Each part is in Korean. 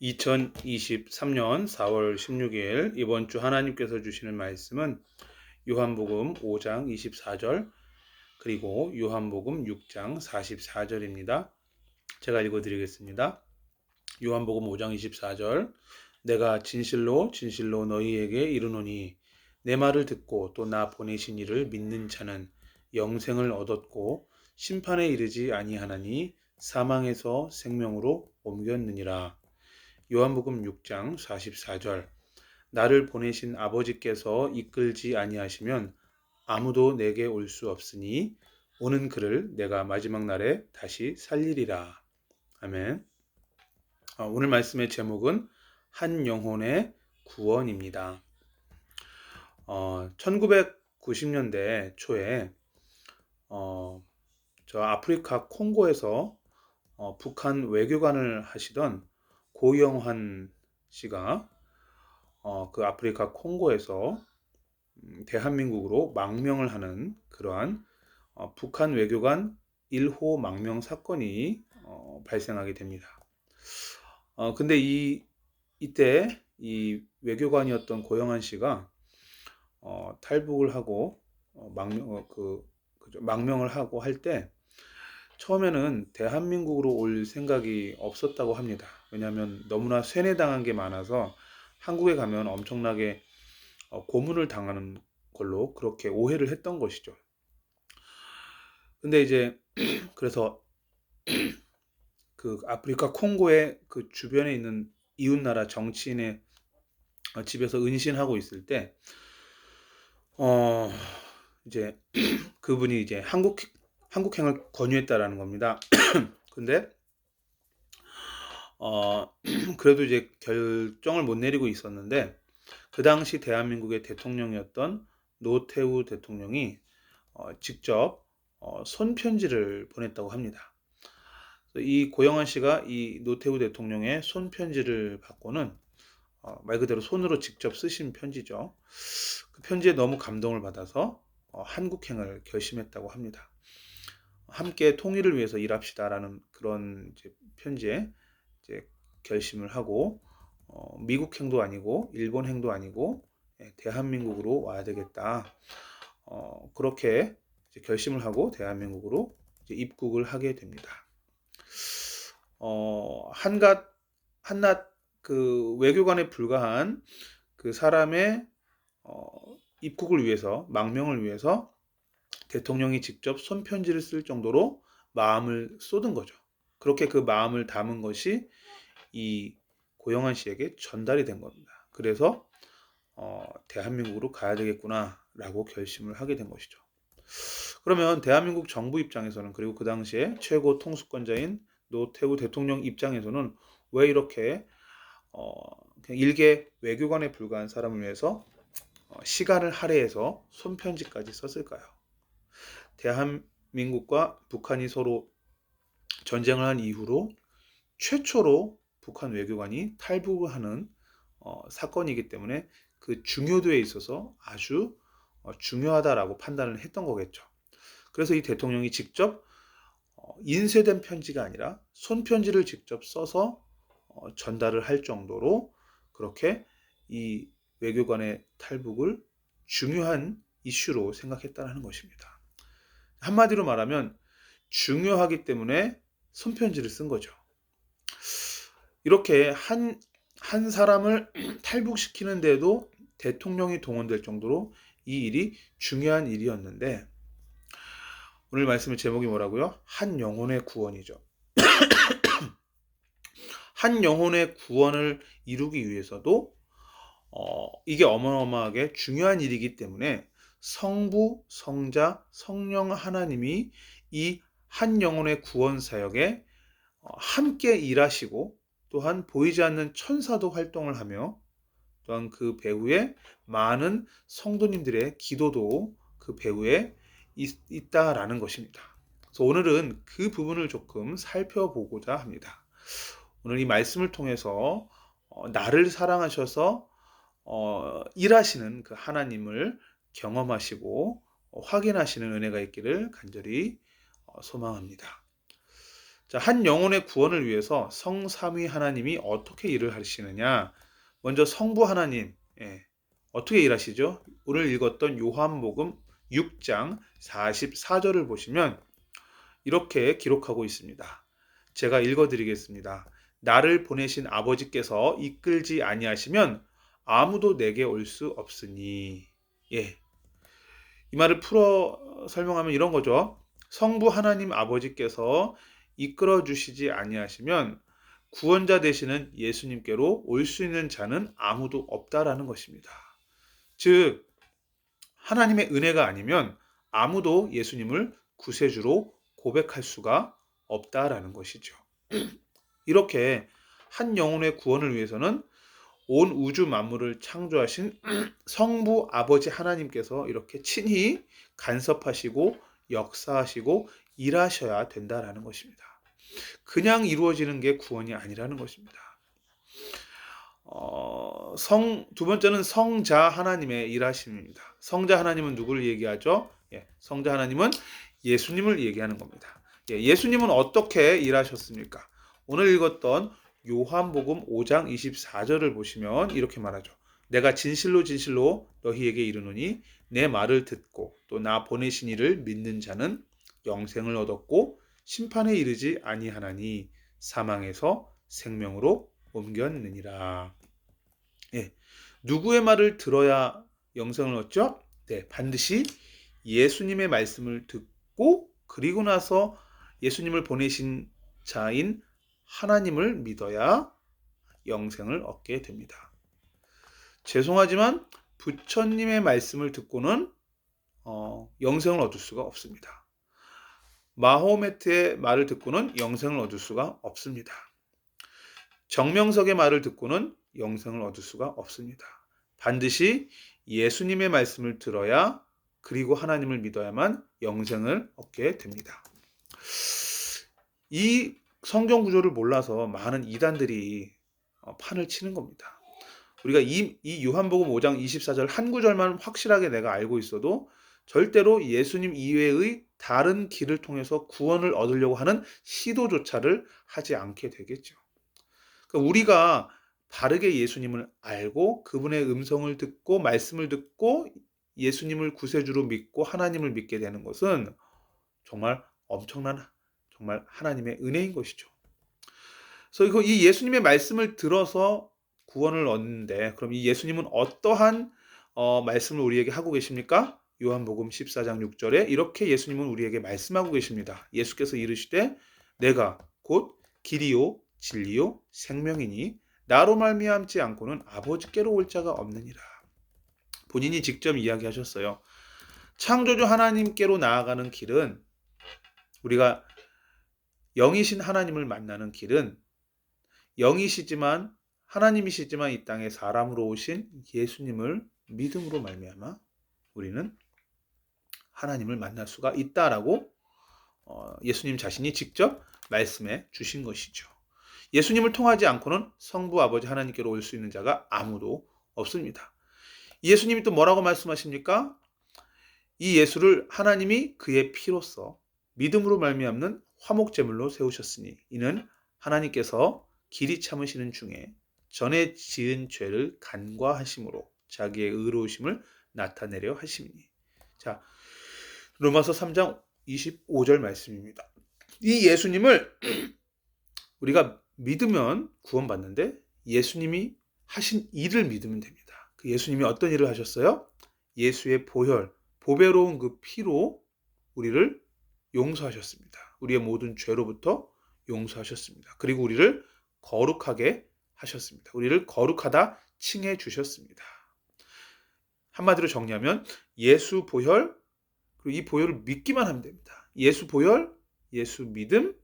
2023년 4월 16일 이번 주 하나님께서 주시는 말씀은 요한복음 5장 24절 그리고 요한복음 6장 44절입니다. 제가 읽어드리겠습니다. 요한복음 5장 24절 내가 진실로 진실로 너희에게 이르노니 내 말을 듣고 또 나 보내신 이를 믿는 자는 영생을 얻었고 심판에 이르지 아니하나니 사망에서 생명으로 옮겼느니라. 요한복음 6장 44절 나를 보내신 아버지께서 이끌지 아니하시면 아무도 내게 올 수 없으니 오는 그를 내가 마지막 날에 다시 살리리라. 아멘. 오늘 말씀의 제목은 한 영혼의 구원입니다. 1990년대 초에 저 아프리카 콩고에서 북한 외교관을 하시던 고영환 씨가 그 아프리카 콩고에서 대한민국으로 망명을 하는 그러한 북한 외교관 1호 망명 사건이 발생하게 됩니다. 근데 이때 이 외교관이었던 고영환 씨가 탈북을 하고 망명을 하고 할 때 처음에는 대한민국으로 올 생각이 없었다고 합니다. 왜냐하면 너무나 세뇌당한 게 많아서 한국에 가면 엄청나게 고문을 당하는 걸로 그렇게 오해를 했던 것이죠. 근데 이제 그래서 그 아프리카 콩고의 그 주변에 있는 이웃나라 정치인의 집에서 은신하고 있을 때 이제 그분이 이제 한국행을 권유했다라는 겁니다. 근데 그래도 이제 결정을 못 내리고 있었는데 그 당시 대한민국의 대통령이었던 노태우 대통령이 직접 손편지를 보냈다고 합니다. 이 고영환 씨가 이 노태우 대통령의 손편지를 받고는 말 그대로 손으로 직접 쓰신 편지죠. 그 편지에 너무 감동을 받아서 한국행을 결심했다고 합니다. 함께 통일을 위해서 일합시다라는 그런 이제 편지에 이제 결심을 하고 미국행도 아니고 일본행도 아니고 대한민국으로 와야 되겠다. 그렇게 이제 결심을 하고 대한민국으로 이제 입국을 하게 됩니다. 한낱 그 외교관에 불과한 그 사람의 입국을 위해서 망명을 위해서 대통령이 직접 손편지를 쓸 정도로 마음을 쏟은 거죠. 그렇게 그 마음을 담은 것이 이 고영환 씨에게 전달이 된 겁니다. 그래서 대한민국으로 가야 되겠구나라고 결심을 하게 된 것이죠. 그러면 대한민국 정부 입장에서는 그리고 그 당시에 최고 통수권자인 노태우 대통령 입장에서는 왜 이렇게 그냥 일개 외교관에 불과한 사람을 위해서 시간을 할애해서 손편지까지 썼을까요? 대한민국과 북한이 서로 전쟁을 한 이후로 최초로 북한 외교관이 탈북을 하는 사건이기 때문에 그 중요도에 있어서 아주 중요하다라고 판단을 했던 거겠죠. 그래서 이 대통령이 직접 인쇄된 편지가 아니라 손편지를 직접 써서 전달을 할 정도로 그렇게 이 외교관의 탈북을 중요한 이슈로 생각했다는 것입니다. 한마디로 말하면 중요하기 때문에 손편지를 쓴 거죠. 이렇게 한 사람을 탈북시키는데도 대통령이 동원될 정도로 이 일이 중요한 일이었는데 오늘 말씀의 제목이 뭐라고요? 한 영혼의 구원이죠. 한 영혼의 구원을 이루기 위해서도 이게 어마어마하게 중요한 일이기 때문에 성부, 성자, 성령 하나님이 이 한 영혼의 구원 사역에 함께 일하시고 또한 보이지 않는 천사도 활동을 하며 또한 그 배후에 많은 성도님들의 기도도 그 배후에 있다라는 것입니다. 그래서 오늘은 그 부분을 조금 살펴보고자 합니다. 오늘 이 말씀을 통해서 나를 사랑하셔서 일하시는 그 하나님을 경험하시고 확인하시는 은혜가 있기를 간절히 소망합니다. 자, 한 영혼의 구원을 위해서 성삼위 하나님이 어떻게 일을 하시느냐? 먼저 성부 하나님, 어떻게 일하시죠? 오늘 읽었던 요한복음 6장 44절을 보시면 이렇게 기록하고 있습니다. 제가 읽어드리겠습니다. 나를 보내신 아버지께서 이끌지 아니하시면 아무도 내게 올 수 없으니. 예. 이 말을 풀어 설명하면 이런 거죠. 성부 하나님 아버지께서 이끌어 주시지 아니하시면 구원자 되시는 예수님께로 올 수 있는 자는 아무도 없다라는 것입니다. 즉, 하나님의 은혜가 아니면 아무도 예수님을 구세주로 고백할 수가 없다라는 것이죠. 이렇게 한 영혼의 구원을 위해서는 온 우주 만물을 창조하신 성부 아버지 하나님께서 이렇게 친히 간섭하시고 역사하시고 일하셔야 된다라는 것입니다. 그냥 이루어지는 게 구원이 아니라는 것입니다. 두 번째는 성자 하나님의 일하심입니다. 성자 하나님은 누구를 얘기하죠? 성자 하나님은 예수님을 얘기하는 겁니다. 예수님은 어떻게 일하셨습니까? 오늘 읽었던 요한복음 5장 24절을 보시면 이렇게 말하죠. 내가 진실로 진실로 너희에게 이르노니 내 말을 듣고 또 나 보내신 이를 믿는 자는 영생을 얻었고 심판에 이르지 아니하나니 사망에서 생명으로 옮겼느니라. 누구의 말을 들어야 영생을 얻죠? 반드시 예수님의 말씀을 듣고 그리고 나서 예수님을 보내신 자인 하나님을 믿어야 영생을 얻게 됩니다. 죄송하지만 부처님의 말씀을 듣고는 영생을 얻을 수가 없습니다. 마호메트의 말을 듣고는 영생을 얻을 수가 없습니다. 정명석의 말을 듣고는 영생을 얻을 수가 없습니다. 반드시 예수님의 말씀을 들어야 그리고 하나님을 믿어야만 영생을 얻게 됩니다. 이 성경 구조를 몰라서 많은 이단들이 판을 치는 겁니다. 우리가 이 요한복음 5장 24절 한 구절만 확실하게 내가 알고 있어도 절대로 예수님 이외의 다른 길을 통해서 구원을 얻으려고 하는 시도조차를 하지 않게 되겠죠. 그러니까 우리가 바르게 예수님을 알고 그분의 음성을 듣고 말씀을 듣고 예수님을 구세주로 믿고 하나님을 믿게 되는 것은 정말 엄청난 정말 하나님의 은혜인 것이죠. 그래서 이 예수님의 말씀을 들어서 구원을 얻는데 그럼 이 예수님은 어떠한 말씀을 우리에게 하고 계십니까? 요한복음 14장 6절에 이렇게 예수님은 우리에게 말씀하고 계십니다. 예수께서 이르시되 내가 곧 길이요 진리요 생명이니 나로 말미암지 않고는 아버지께로 올 자가 없느니라. 본인이 직접 이야기하셨어요. 창조주 하나님께로 나아가는 길은 우리가 영이신 하나님을 만나는 길은 영이시지만 하나님이시지만 이 땅에 사람으로 오신 예수님을 믿음으로 말미암아 우리는 하나님을 만날 수가 있다라고 예수님 자신이 직접 말씀해 주신 것이죠. 예수님을 통하지 않고는 성부 아버지 하나님께로 올 수 있는 자가 아무도 없습니다. 예수님이 또 뭐라고 말씀하십니까? 이 예수를 하나님이 그의 피로써 믿음으로 말미암는 화목제물로 세우셨으니 이는 하나님께서 길이 참으시는 중에 전에 지은 죄를 간과하심으로 자기의 의로우심을 나타내려 하심이니. 자, 로마서 3장 25절 말씀입니다. 이 예수님을 우리가 믿으면 구원받는데 예수님이 하신 일을 믿으면 됩니다. 그 예수님이 어떤 일을 하셨어요? 예수의 보혈, 보배로운 그 피로 우리를 용서하셨습니다. 우리의 모든 죄로부터 용서하셨습니다. 그리고 우리를 거룩하게 하셨습니다. 우리를 거룩하다 칭해 주셨습니다. 한마디로 정리하면 예수 보혈, 그리고 이 보혈을 믿기만 하면 됩니다. 예수 보혈, 예수 믿음,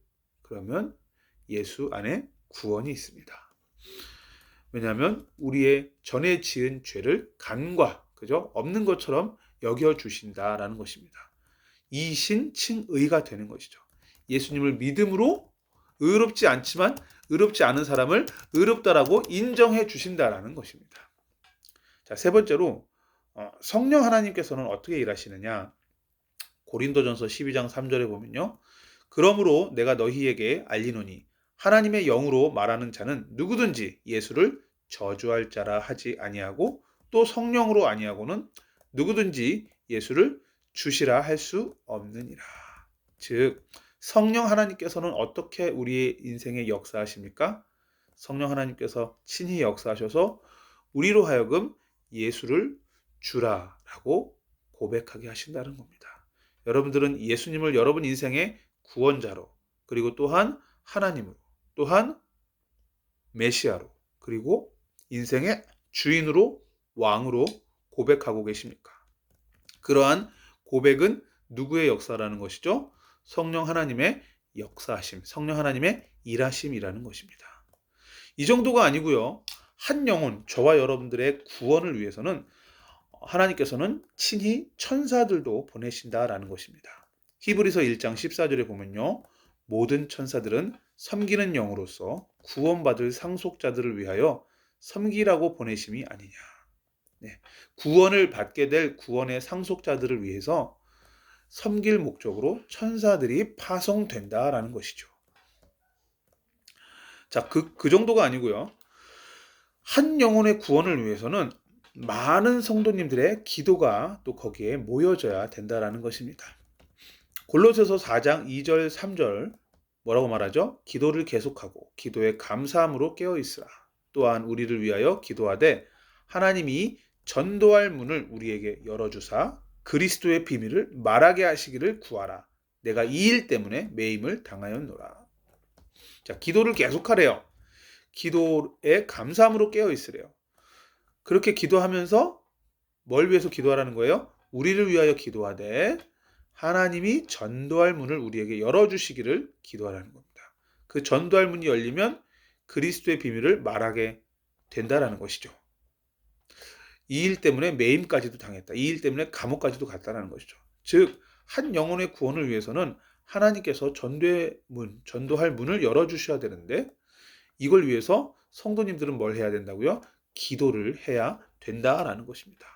그러면 예수 안에 구원이 있습니다. 왜냐하면 우리의 전에 지은 죄를 간과, 그죠? 없는 것처럼 여겨주신다라는 것입니다. 이신칭의가 되는 것이죠. 예수님을 믿음으로 의롭지 않지만 의롭지 않은 사람을 의롭다라고 인정해 주신다라는 것입니다. 자, 세 번째로 성령 하나님께서는 어떻게 일하시느냐? 고린도전서 12장 3절에 보면요. 그러므로 내가 너희에게 알리노니 하나님의 영으로 말하는 자는 누구든지 예수를 저주할 자라 하지 아니하고 또 성령으로 아니하고는 누구든지 예수를 주시라 할 수 없느니라. 즉 성령 하나님께서는 어떻게 우리의 인생에 역사하십니까? 성령 하나님께서 친히 역사하셔서 우리로 하여금 예수를 주라라고 고백하게 하신다는 겁니다. 여러분들은 예수님을 여러분 인생의 구원자로, 그리고 또한 하나님으로, 또한 메시아로, 그리고 인생의 주인으로, 왕으로 고백하고 계십니까? 그러한 고백은 누구의 역사라는 것이죠? 성령 하나님의 역사하심, 성령 하나님의 일하심이라는 것입니다. 이 정도가 아니고요. 한 영혼, 저와 여러분들의 구원을 위해서는 하나님께서는 친히 천사들도 보내신다라는 것입니다. 히브리서 1장 14절에 보면요. 모든 천사들은 섬기는 영으로서 구원받을 상속자들을 위하여 섬기라고 보내심이 아니냐. 네. 구원을 받게 될 구원의 상속자들을 위해서 섬길 목적으로 천사들이 파송된다라는 것이죠. 자, 그 정도가 아니고요. 한 영혼의 구원을 위해서는 많은 성도님들의 기도가 또 거기에 모여져야 된다라는 것입니다. 골로새서 4장 2절 3절 뭐라고 말하죠? 기도를 계속하고 기도에 감사함으로 깨어있으라. 또한 우리를 위하여 기도하되 하나님이 전도할 문을 우리에게 열어주사 그리스도의 비밀을 말하게 하시기를 구하라. 내가 이 일 때문에 매임을 당하였노라. 자, 기도를 계속하래요. 기도에 감사함으로 깨어있으래요. 그렇게 기도하면서 뭘 위해서 기도하라는 거예요? 우리를 위하여 기도하되 하나님이 전도할 문을 우리에게 열어주시기를 기도하라는 겁니다. 그 전도할 문이 열리면 그리스도의 비밀을 말하게 된다라는 것이죠. 이 일 때문에 매임까지도 당했다. 이 일 때문에 감옥까지도 갔다라는 것이죠. 즉, 한 영혼의 구원을 위해서는 하나님께서 전도할 문을 열어주셔야 되는데 이걸 위해서 성도님들은 뭘 해야 된다고요? 기도를 해야 된다라는 것입니다.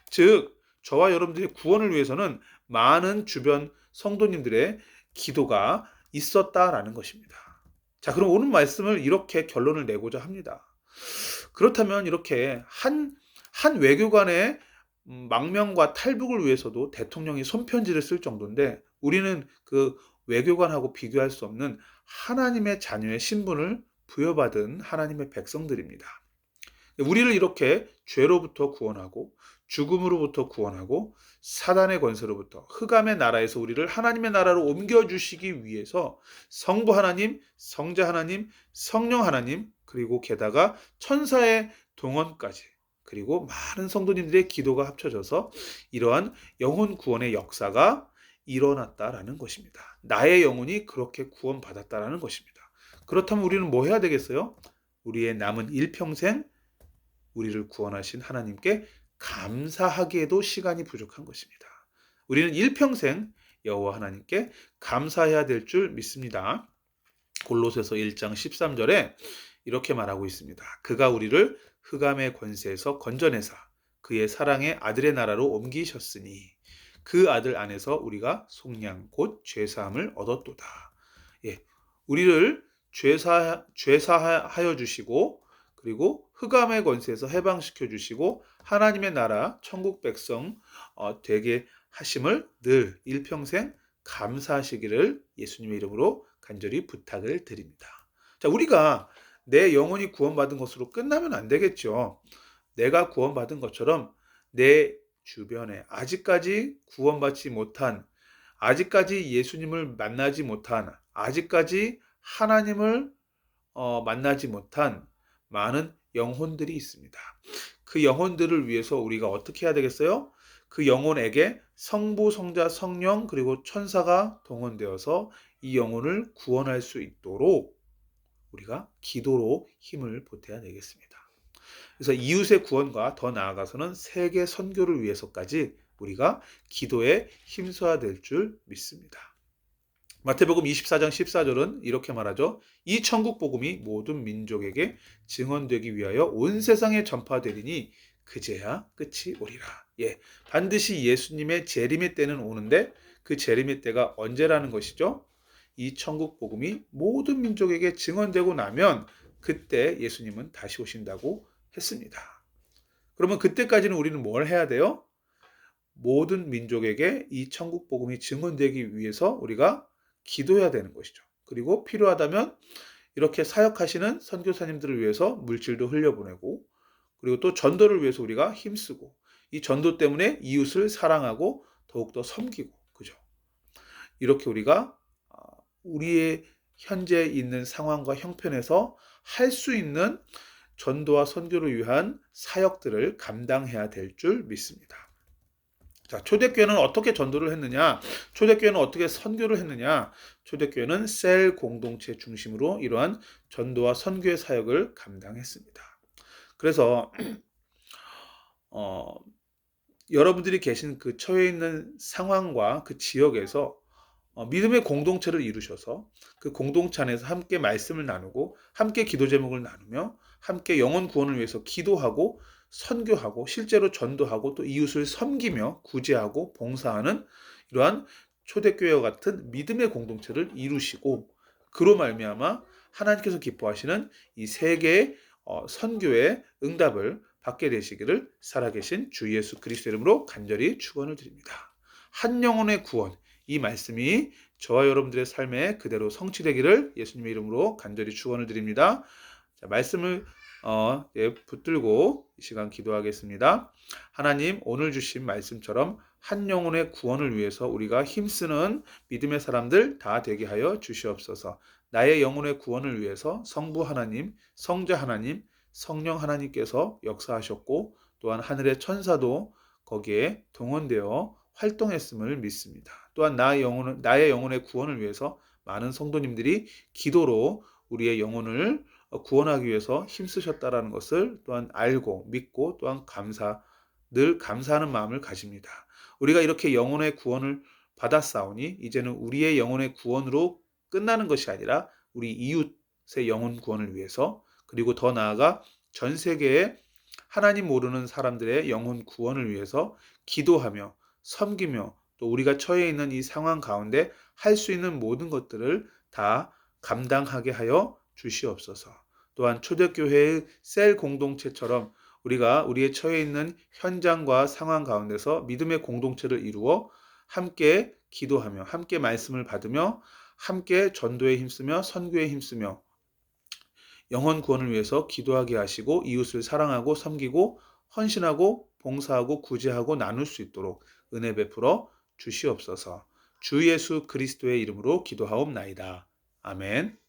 즉, 저와 여러분들의 구원을 위해서는 많은 주변 성도님들의 기도가 있었다라는 것입니다. 자, 그럼 오늘 말씀을 이렇게 결론을 내고자 합니다. 그렇다면 이렇게 한 외교관의 망명과 탈북을 위해서도 대통령이 손편지를 쓸 정도인데 우리는 그 외교관하고 비교할 수 없는 하나님의 자녀의 신분을 부여받은 하나님의 백성들입니다. 우리를 이렇게 죄로부터 구원하고 죽음으로부터 구원하고 사단의 권세로부터 흑암의 나라에서 우리를 하나님의 나라로 옮겨주시기 위해서 성부 하나님, 성자 하나님, 성령 하나님, 그리고 게다가 천사의 동원까지, 그리고 많은 성도님들의 기도가 합쳐져서 이러한 영혼 구원의 역사가 일어났다라는 것입니다. 나의 영혼이 그렇게 구원받았다라는 것입니다. 그렇다면 우리는 뭐 해야 되겠어요? 우리의 남은 일평생 우리를 구원하신 하나님께 감사하기에도 시간이 부족한 것입니다. 우리는 일평생 여호와 하나님께 감사해야 될 줄 믿습니다. 골로새서 1장 13절에 이렇게 말하고 있습니다. 그가 우리를 흑암의 권세에서 건져내사 그의 사랑의 아들의 나라로 옮기셨으니 그 아들 안에서 우리가 속량 곧 죄사함을 얻었도다. 예, 우리를 죄사하여 주시고 그리고 흑암의 권세에서 해방시켜 주시고 하나님의 나라 천국 백성 되게 하심을 늘 일평생 감사하시기를 예수님의 이름으로 간절히 부탁을 드립니다. 자, 우리가 내 영혼이 구원받은 것으로 끝나면 안 되겠죠. 내가 구원받은 것처럼 내 주변에 아직까지 구원받지 못한, 아직까지 예수님을 만나지 못한, 아직까지 하나님을 만나지 못한 많은 영혼들이 있습니다. 그 영혼들을 위해서 우리가 어떻게 해야 되겠어요? 그 영혼에게 성부, 성자, 성령 그리고 천사가 동원되어서 이 영혼을 구원할 수 있도록 우리가 기도로 힘을 보태야 되겠습니다. 그래서 이웃의 구원과 더 나아가서는 세계 선교를 위해서까지 우리가 기도에 힘써야 될 줄 믿습니다. 마태복음 24장 14절은 이렇게 말하죠. 이 천국 복음이 모든 민족에게 증언되기 위하여 온 세상에 전파되리니 그제야 끝이 오리라. 예, 반드시 예수님의 재림의 때는 오는데 그 재림의 때가 언제라는 것이죠? 이 천국 복음이 모든 민족에게 증언되고 나면 그때 예수님은 다시 오신다고 했습니다. 그러면 그때까지는 우리는 뭘 해야 돼요? 모든 민족에게 이 천국 복음이 증언되기 위해서 우리가 기도해야 되는 것이죠. 그리고 필요하다면 이렇게 사역하시는 선교사님들을 위해서 물질도 흘려보내고, 그리고 또 전도를 위해서 우리가 힘쓰고, 이 전도 때문에 이웃을 사랑하고 더욱더 섬기고, 그죠? 이렇게 우리가 우리의 현재 있는 상황과 형편에서 할 수 있는 전도와 선교를 위한 사역들을 감당해야 될 줄 믿습니다. 자, 초대교회는 어떻게 전도를 했느냐? 초대교회는 어떻게 선교를 했느냐? 초대교회는 셀 공동체 중심으로 이러한 전도와 선교의 사역을 감당했습니다. 그래서 어, 여러분들이 계신 그 처해 있는 상황과 그 지역에서 믿음의 공동체를 이루셔서 그 공동체 안에서 함께 말씀을 나누고 함께 기도 제목을 나누며 함께 영혼 구원을 위해서 기도하고 선교하고 실제로 전도하고 또 이웃을 섬기며 구제하고 봉사하는 이러한 초대교회와 같은 믿음의 공동체를 이루시고, 그로 말미암아 하나님께서 기뻐하시는 이 세계의 선교의 응답을 받게 되시기를 살아계신 주 예수 그리스도 이름으로 간절히 축원을 드립니다. 한 영혼의 구원, 이 말씀이 저와 여러분들의 삶에 그대로 성취되기를 예수님의 이름으로 간절히 축원을 드립니다. 자, 말씀을 붙들고 이 시간 기도하겠습니다. 하나님, 오늘 주신 말씀처럼 한 영혼의 구원을 위해서 우리가 힘쓰는 믿음의 사람들 다 되게 하여 주시옵소서. 나의 영혼의 구원을 위해서 성부 하나님, 성자 하나님, 성령 하나님께서 역사하셨고, 또한 하늘의 천사도 거기에 동원되어 활동했음을 믿습니다. 또한 나의 영혼의 구원을 위해서 많은 성도님들이 기도로 우리의 영혼을 구원하기 위해서 힘쓰셨다라는 것을 또한 알고 믿고 또한 늘 감사하는 마음을 가집니다. 우리가 이렇게 영혼의 구원을 받았사오니 이제는 우리의 영혼의 구원으로 끝나는 것이 아니라 우리 이웃의 영혼 구원을 위해서, 그리고 더 나아가 전 세계에 하나님 모르는 사람들의 영혼 구원을 위해서 기도하며 섬기며 또 우리가 처해 있는 이 상황 가운데 할 수 있는 모든 것들을 다 감당하게 하여 주시옵소서. 또한 초대교회의 셀 공동체처럼 우리가 우리의 처해 있는 현장과 상황 가운데서 믿음의 공동체를 이루어 함께 기도하며 함께 말씀을 받으며 함께 전도에 힘쓰며 선교에 힘쓰며 영혼 구원을 위해서 기도하게 하시고 이웃을 사랑하고 섬기고 헌신하고 봉사하고 구제하고 나눌 수 있도록 은혜 베풀어 주시옵소서. 주 예수 그리스도의 이름으로 기도하옵나이다. 아멘.